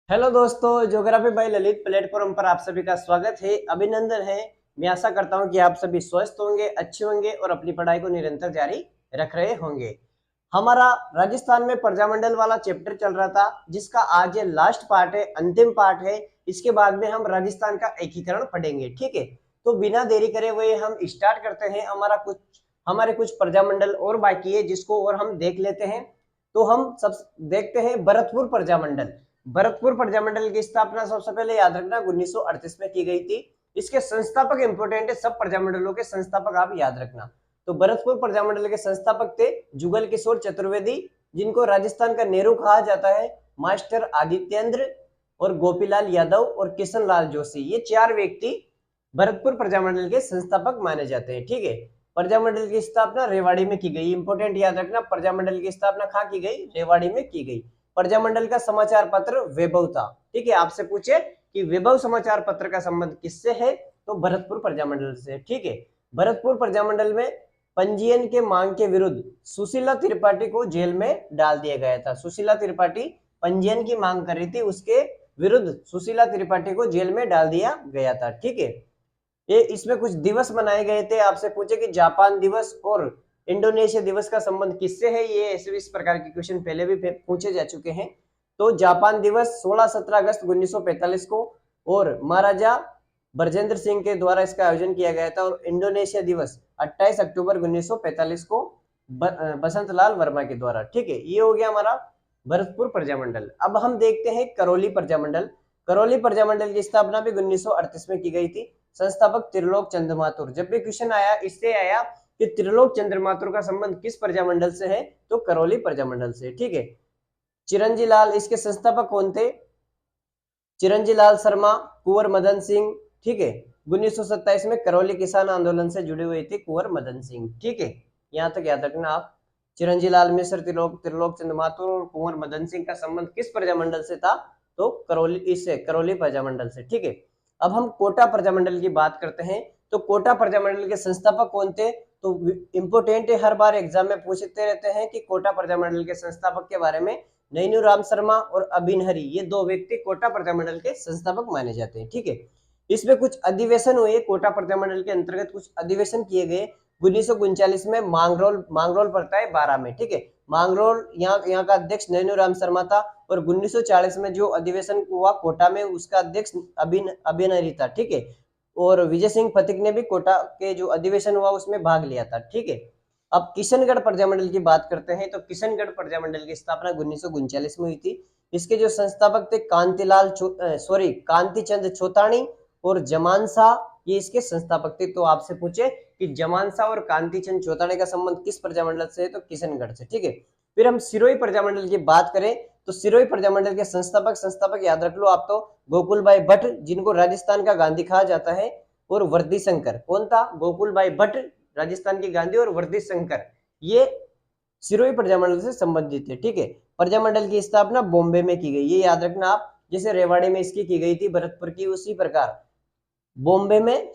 Hello दोस्तों, geography bye Lalit platform पर आप सभी का स्वागत है, अभिनंदन है। मैं आशा करता हूं कि आप सभी स्वस्थ होंगे, अच्छे होंगे और अपनी पढ़ाई को निरंतर जारी रख रहे होंगे। हमारा राजस्थान में प्रजामंडल वाला चैप्टर चल रहा था, जिसका आज ये लास्ट पार्ट है, अंतिम पार्ट है। इसके बाद में हम राजस्थान का एकीकरण पढ़ेंगे, ठीक है। तो बिना देरी करे हुए हम स्टार्ट करते हैं। हमारे कुछ प्रजामंडल और बाकी है, जिसको और हम देख लेते हैं। तो हम सब देखते हैं भरतपुर प्रजामंडल। भरतपुर प्रजामंडल की स्थापना सबसे पहले याद रखना 1938 में की गई थी। इसके संस्थापक इंपोर्टेंट है, सब प्रजामंडलों के संस्थापक आप याद रखना। तो भरतपुर प्रजामंडल के संस्थापक थे जुगल किशोर चतुर्वेदी, जिनको राजस्थान का नेहरू कहा जाता है, मास्टर आदित्येंद्र और गोपीलाल यादव और किशन लाल जोशी। ये चार व्यक्ति भरतपुर प्रजामंडल के संस्थापक माने जाते हैं, ठीक है। प्रजामंडल की स्थापना रेवाड़ी में की गई, इंपोर्टेंट याद रखना, प्रजामंडल की स्थापना कहाँ की गई? रेवाड़ी में की गई। प्रजामंडल का समाचार पत्र वैभव था, ठीक है। आपसे पूछे कि वैभव समाचार पत्र का संबंध किससे है, तो भरतपुर प्रजामंडल से, ठीक है। भरतपुर प्रजामंडल में पंजीयन के मांग के विरुद्ध सुशीला त्रिपाठी को जेल में डाल दिया गया था। सुशीला त्रिपाठी पंजीयन की मांग कर रही थी, उसके विरुद्ध सुशीला त्रिपाठी को जेल में डाल दिया गया था, ठीक है। ये इसमें कुछ दिवस मनाए गए थे। आपसे पूछे कि जापान दिवस और इंडोनेशिया दिवस का संबंध किससे है, ये ऐसे इस प्रकार के क्वेश्चन पहले भी पूछे जा चुके हैं। तो जापान दिवस 16-17 अगस्त 1945 को और महाराजा ब्रजेंद्र सिंह के द्वारा इसका आयोजन किया गया था। और इंडोनेशिया दिवस 28 अक्टूबर 1945 को बसंत लाल वर्मा के द्वारा, ठीक है। ये हो गया हमारा भरतपुर प्रजामंडल। अब हम देखते हैं करौली प्रजामंडल। करौली प्रजामंडल की स्थापना भी 1938 में की गई थी। संस्थापक त्रिलोक चंद्र माथुर। जब भी क्वेश्चन आया, इससे आया कि त्रिलोक चंद्र माथुर का संबंध किस प्रजामंडल से है, तो करौली प्रजामंडल से, ठीक है। चिरंजी लाल, इसके संस्थापक कौन थे? चिरंजी लाल शर्मा, कुंवर मदन सिंह, ठीक है। 1927 में करौली किसान आंदोलन से जुड़े हुए थे कुंवर मदन सिंह, ठीक है। यहां तक याद रखना आप। चिरंजी लाल मिश्र, त्रिलोक चंद्र माथुर और कुंवर मदन सिंह का संबंध किस प्रजामंडल से था, तो करौली प्रजामंडल से, ठीक है। अब हम कोटा प्रजामंडल की बात करते हैं। तो कोटा प्रजामंडल के संस्थापक कौन थे? तो इंपोर्टेंट है, हर बार एग्जाम में पूछते रहते हैं कि कोटा प्रजामंडल के संस्थापक के बारे में। नैनू राम शर्मा और अबिन हरी, ये दो व्यक्ति कोटा प्रजामंडल के संस्थापक माने जाते हैं, ठीक है। इसमें कुछ अधिवेशन हुए, कोटा प्रजामंडल के अंतर्गत कुछ अधिवेशन किए गए। 1939 में मांगरोल पड़ता है 12 में, ठीक है। मांगरोल यहाँ का अध्यक्ष नैनू राम शर्मा था। और 1940 में जो अधिवेशन हुआ कोटा में, उसका अध्यक्ष अबिन हरी था, ठीक है। और विजय सिंह फतिक ने भी कोटा के जो अधिवेशन हुआ उसमें भाग लिया था, ठीक है। अब किशनगढ़ प्रजामंडल की बात करते हैं। तो किशनगढ़ प्रजामंडल की स्थापना 1939 में हुई थी। इसके जो संस्थापक थे कांतिचंद छोतानी और जमान शाह, ये इसके संस्थापक थे। तो आपसे पूछे कि जमान शाह और कांतिचंद छोतानी का संबंध किस प्रजामंडल से है, तो किशनगढ़ से, ठीक है। फिर हम सिरोही प्रजामंडल की बात करें। तो सिरोही प्रजामंडल के संस्थापक याद रख लो आप, तो गोकुल भाई भट्ट, जिनको राजस्थान का गांधी कहा जाता है, और वर्दी शंकर। कौन था? गोकुल भाई भट्ट, राजस्थान के गांधी, और वर्दी शंकर, ये सिरोही प्रजामंडल से संबंधित है, ठीक है। प्रजामंडल की स्थापना बॉम्बे में की गई, ये याद रखना आप। जैसे रेवाड़ी में इसकी की गई थी, भरतपुर की, उसी प्रकार बॉम्बे में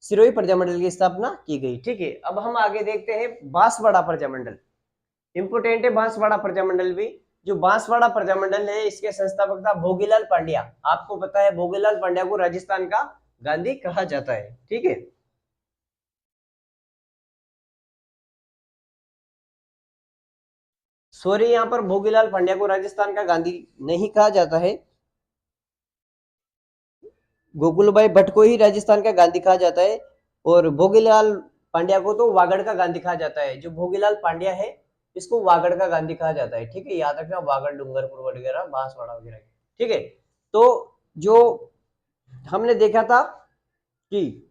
सिरोही प्रजामंडल की स्थापना की गई, ठीक है। अब हम आगे देखते हैं बांसवाड़ा प्रजामंडल। इंपोर्टेंट है बांसवाड़ा प्रजामंडल भी। जो बांसवाड़ा प्रजामंडल है, इसके संस्थापक था भोगीलाल पांड्या। आपको पता है भोगीलाल पांड्या को राजस्थान का गांधी कहा जाता है, ठीक है। सॉरी, यहाँ पर भोगीलाल पांड्या को राजस्थान का गांधी नहीं कहा जाता है। गोकुलभाई भट्ट को ही राजस्थान का गांधी कहा जाता है। और भोगीलाल पांड्या को तो वागड़ का गांधी कहा जाता है। जो भोगीलाल पांड्या है, इसको वागड़ का गांधी कहा जाता है, ठीक है। याद रखना, वागड़, डूंगरपुर वगैरह, बांसवाड़ा वगैरह, ठीक है। तो जो हमने देखा था कि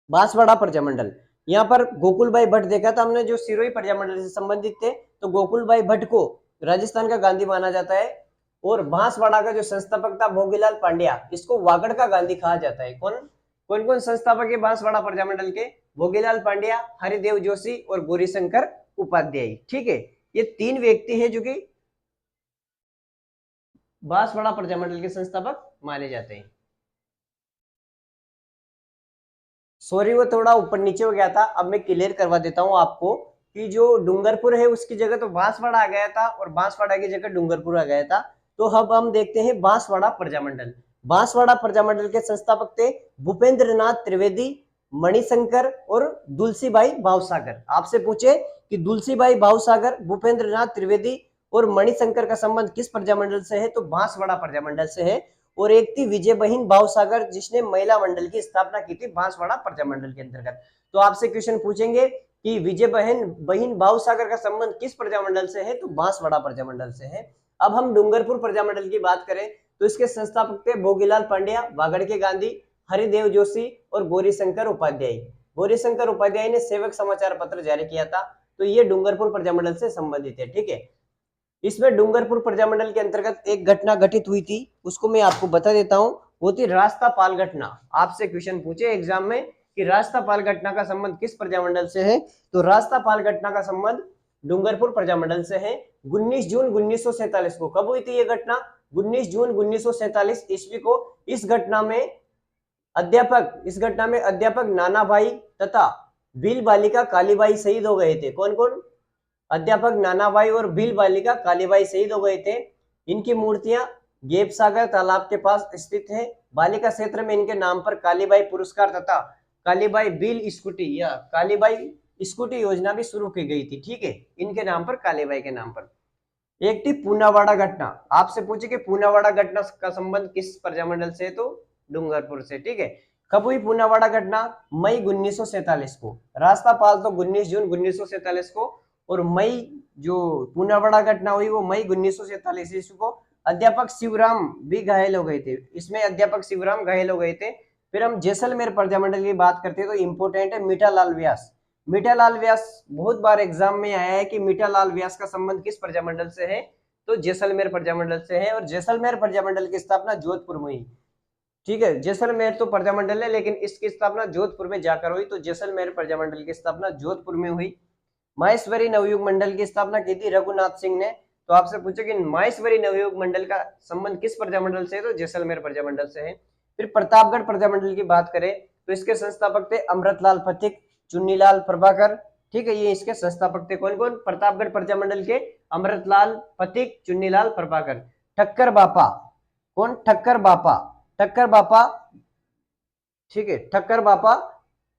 बांसवाड़ा प्रजामंडल, यहाँ पर गोकुल भाई भट्ट देखा था हमने, जो सिरोही प्रजामंडल से संबंधित थे। तो गोकुल भाई भट्ट को राजस्थान का गांधी माना जाता है। और बांसवाड़ा का जो संस्थापक था भोगीलाल पांड्या, इसको वागड़ का गांधी कहा जाता है। कौन कौन कौन संस्थापक है बांसवाड़ा प्रजामंडल के? भोगीलाल पांड्या, हरिदेव जोशी और गौरीशंकर उपाध्याय, ठीक है। ये तीन व्यक्ति है जो कि बांसवाड़ा प्रजामंडल के संस्थापक माने जाते हैं। सॉरी, वो थोड़ा ऊपर नीचे हो गया था, अब मैं क्लियर करवा देता हूं आपको कि जो डूंगरपुर है उसकी जगह तो बांसवाड़ा आ गया था, और बांसवाड़ा की जगह डूंगरपुर आ गया था। तो अब हम देखते हैं बांसवाड़ा प्रजामंडल। बांसवाड़ा प्रजामंडल के संस्थापक थे भूपेंद्रनाथ त्रिवेदी, मणिशंकर और दुलसीबाई भावसागर। आपसे पूछे कि दुलसीबाई भावसागर, भूपेंद्रनाथ त्रिवेदी और मणिशंकर का संबंध किस प्रजामंडल से है, तो बांसवाड़ा प्रजामंडल से है। और एक थी विजय बहन भावसागर, जिसने महिला मंडल की स्थापना की थी बांसवाड़ा प्रजामंडल के अंतर्गत। तो आपसे क्वेश्चन पूछेंगे कि विजय बहन भावसागर का संबंध किस प्रजामंडल से है, तो बांसवाड़ा प्रजामंडल से है। अब हम डूंगरपुर प्रजामंडल की बात करें तो इसके संस्थापक थे भोगीलाल पांड्या, वागड़ के गांधी, हरिदेव जोशी और गौरीशंकर उपाध्याय। गौरीशंकर उपाध्याय ने सेवक समाचार पत्र जारी किया था। तो ये डूंगरपुर प्रजामंडल से संबंधित है, ठीक है। इसमें डूंगरपुर प्रजामंडल के अंतर्गत एक घटना घटित हुई थी, उसको मैं आपको बता देता हूं। वो थी रास्तापाल घटना। आपसे क्वेश्चन पूछे एग्जाम में कि रास्तापाल घटना का संबंध किस प्रजामंडल से है, तो रास्तापाल घटना का संबंध डूंगरपुर प्रजामंडल से है। 19 जून 1947 को कब हुई थी ये घटना, 19 जून 1947 ईस्वी को। इस घटना में अध्यापक नानाभाई तथा भील बालिका कालीबाई शहीद हो गए थे। कौन कौन, अध्यापक नानाभाई और भील बालिका कालीबाई शहीद हो गए थे। इनकी मूर्तियां गेपसागर तालाब के पास स्थित है। बालिका क्षेत्र में इनके नाम पर कालीबाई पुरस्कार तथा कालीबाई भील स्कूटी या कालीबाई स्कूटी योजना भी शुरू की गई थी, ठीक है, इनके नाम पर, कालीबाई के नाम पर। एक थी पूनावाड़ा घटना। आपसे पूछे कि पूनावाड़ा घटना का संबंध किस प्रजामंडल से, तो डूंगरपुर से, ठीक है। कब हुई पूनावाड़ा घटना, मई 1947 को। रास्तापाल तो 19 जून 1947 को, और मई जो पूनावाड़ा घटना हुई वो मई 1947 ईस्वी को। अध्यापक शिवराम भी घायल हो गए थे, इसमें अध्यापक शिवराम घायल हो गए थे। फिर हम जैसलमेर प्रजामंडल की बात करते हैं तो इंपोर्टेंट है मीठालाल व्यास। मीठालाल व्यास बहुत बार एग्जाम में आया है कि मीठालाल व्यास का संबंध किस प्रजामंडल से है, तो जैसलमेर प्रजामंडल से है। और जैसलमेर प्रजामंडल की स्थापना जोधपुर में हुई, ठीक है। जैसलमेर तो प्रजामंडल है लेकिन इसकी स्थापना जोधपुर में जाकर हुई, तो जैसलमेर प्रजामंडल की स्थापना जोधपुर में हुई। माहेश्वरी नवयुग मंडल की स्थापना की थी रघुनाथ सिंह ने। तो आपसे पूछे कि माहेश्वरी नवयुग मंडल का संबंध किस प्रजामंडल से है, तो जैसलमेर प्रजामंडल से है। फिर प्रतापगढ़ प्रजामंडल की बात करें तो इसके संस्थापक थे अमृतलाल फतिक, चुन्नीलाल प्रभाकर, ठीक है, ये इसके संस्थापक थे। कौन कौन, प्रतापगढ़ प्रजामंडल के अमृतलाल फतिक, चुन्नीलाल प्रभाकर। ठक्कर बापा, कौन, ठक्कर बापा, ठक्कर बापा, ठीक है, ठक्कर बापा,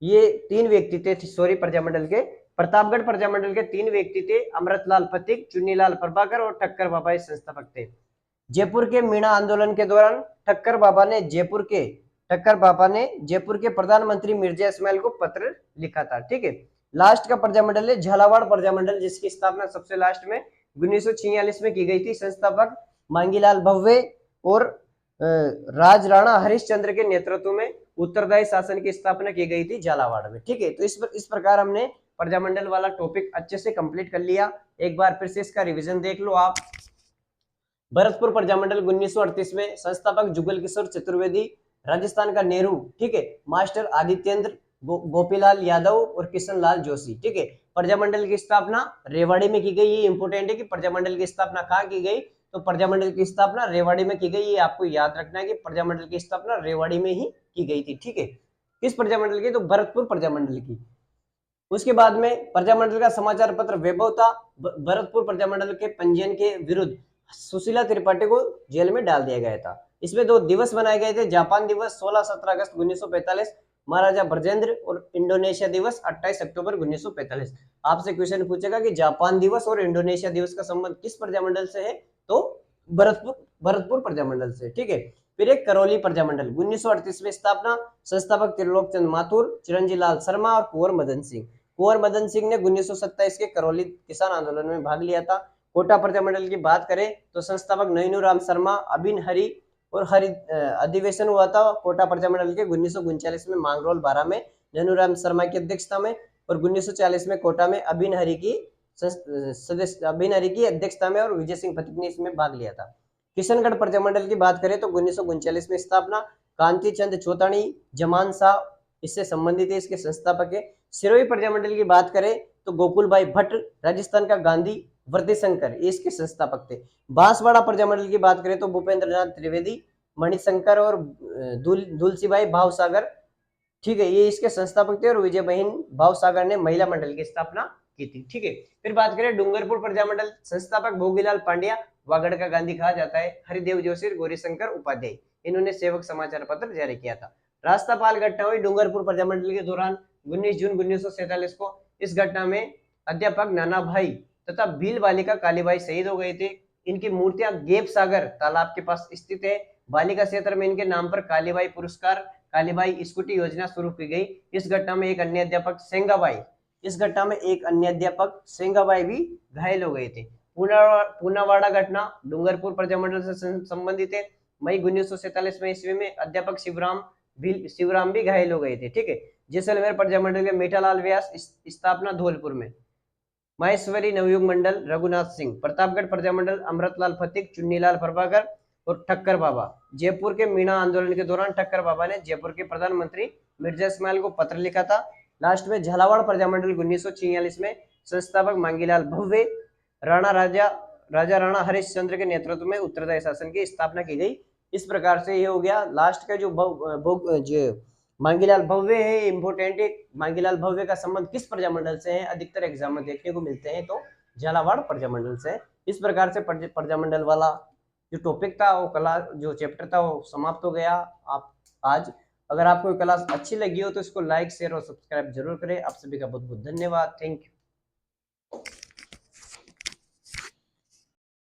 ये तीन व्यक्ति थे सॉरी प्रजामंडल के, प्रतापगढ़ प्रजामंडल के तीन व्यक्ति थे, अमृतलाल फतिक, चुन्नीलाल प्रभाकर और ठक्कर बाबा इस संस्थापक थे। जयपुर के मीणा आंदोलन के दौरान ठक्कर बाबा ने जयपुर के प्रधानमंत्री मिर्जा इस्माइल को पत्र लिखा था, ठीक है। लास्ट का प्रजामंडल है झालावाड़ प्रजामंडल, जिसकी स्थापना सबसे लास्ट में 1946 में की गई थी। संस्थापक मांगीलाल भव्य और राज राणा हरिश्चंद्र के नेतृत्व में उत्तरदायी शासन की स्थापना की गई थी झालावाड़ में, ठीक है। तो इस प्रकार हमने प्रजामंडल वाला टॉपिक अच्छे से कंप्लीट कर लिया। एक बार फिर से इसका रिवीजन देख लो आप। भरतपुर प्रजामंडल 1938 में संस्थापक जुगल किशोर चतुर्वेदी, राजस्थान का नेहरू, ठीक है, मास्टर आदित्येंद्र, गोपीलाल यादव और किशन लाल जोशी, ठीक है। प्रजामंडल की स्थापना रेवाड़ी में की गई। ये इंपोर्टेंट है कि प्रजामंडल की स्थापना कहाँ की गई, तो प्रजामंडल की स्थापना रेवाड़ी में की गई। ये आपको याद रखना है कि प्रजामंडल की स्थापना रेवाड़ी में ही की गई थी, ठीक है। किस प्रजामंडल की, तो भरतपुर प्रजामंडल की। उसके बाद में प्रजामंडल का समाचार पत्र वैभव था। भरतपुर प्रजामंडल के पंजीयन के विरुद्ध सुशीला त्रिपाठी को जेल में डाल दिया गया था। इसमें 2 दिवस बनाए गए थे, जापान दिवस 16-17 अगस्त 1945, महाराजा ब्रजेंद्र, और इंडोनेशिया दिवस 28 अक्टूबर 1945। आपसे क्वेश्चन पूछेगा कि जापान दिवस और इंडोनेशिया दिवस का संबंध किस प्रजामंडल से है, तो भरतपुर प्रजामंडल से, ठीक है। फिर एक करौली प्रजामंडल 1938 में स्थापना, संस्थापक त्रिलोक चंद माथुर, चिरंजी लाल शर्मा और कुंवर मदन सिंह। कुंवर मदन सिंह ने 1927 के करौली किसान आंदोलन में भाग लिया था। कोटा प्रजामंडल की बात करें तो संस्थापक नैनू राम शर्मा, अबिन हरि और हरि अधिवेशन हुआ था कोटा प्रजामंडल के 1939 में मांगरोल बारा में नैनू राम शर्मा की अध्यक्षता में, और 1940 में कोटा में अबिन हरि की अध्यक्षता में और विजय सिंह फतिक ने इसमें भाग लिया था। किशनगढ़ प्रजामंडल की बात करें तो 1939 में स्थापना, कांति चंद चौतानी, जमान शाह इससे संबंधित है, इसके संस्थापक है। सिरोही प्रजामंडल की बात करें तो गोकुल भाई भट्ट, राजस्थान का गांधी, वर्धशंकर इसके संस्थापक थे। बांसवाड़ा प्रजामंडल की बात करें तो भूपेंद्रनाथ त्रिवेदी, मणिशंकर और दुलसीबाई भावसागर, ठीक है, ये इसके संस्थापक थे। और विजय बहन भावसागर ने महिला मंडल की स्थापना की थी, ठीक है। फिर बात करें डूंगरपुर प्रजामंडल, संस्थापक भोगीलाल पांड्या, वागड़ का गांधी कहा जाता है हरिदेव जोशी गौरीशंकर उपाध्याय, इन्होंने सेवक समाचार पत्र जारी किया था। रास्तापाल घटना हुई डूंगरपुर प्रजामंडल के दौरान 19 जून 1947 को। इस घटना में अध्यापक नाना भाई तथा भील बालिका कालीबाई शहीद हो गए थे। इनकी मूर्तियां गेप सागर तालाब के पास स्थित है। बालिका क्षेत्र में इनके नाम पर कालीबाई पुरस्कार, कालीबाई स्कूटी योजना शुरू की गई। इस घटना में एक अन्य अध्यापक सेंगाबाई भी घायल हो गए थे। पूनावाड़ा घटना डूंगरपुर प्रजामंडल से संबंधित है। मई 1947 में ईस्वी में अध्यापक शिवराम भी घायल हो गए थे। ठीक है। जैसलमेर प्रजामंडल के मीठालाल व्यास, स्थापना धौलपुर में। माहेश्वरी नवयुग मंडल रघुनाथ सिंह। प्रतापगढ़ प्रजामंडल अमृतलाल फतिक, चुन्नीलाल प्रभाकर और ठक्कर बाबा। जयपुर के मीणा आंदोलन के दौरान ठक्कर बाबा ने जयपुर के प्रधानमंत्री मिर्जा इस्माइल को पत्र लिखा था। लास्ट में झालावाड़ प्रजामंडल 1946 में संस्थापक मांगीलाल भव्य, राजा राणा हरिश्चंद्र के नेतृत्व में उत्तरदायी शासन की स्थापना की गई। इस प्रकार से ये हो गया। लास्ट का जो मांगीलाल भव्य है इंपोर्टेंट है। मांगीलाल भव्य का संबंध किस प्रजामंडल से है? अधिकतर एग्जाम में देखने को मिलते हैं तो झालावाड़ प्रजामंडल से। इस प्रकार से प्रजामंडल वाला जो टॉपिक था, वो क्लास जो चैप्टर था वो समाप्त हो गया। आप आज अगर आपको क्लास अच्छी लगी हो तो इसको लाइक, शेयर और सब्सक्राइब जरूर करें। आप सभी का बहुत बहुत धन्यवाद। Thank you.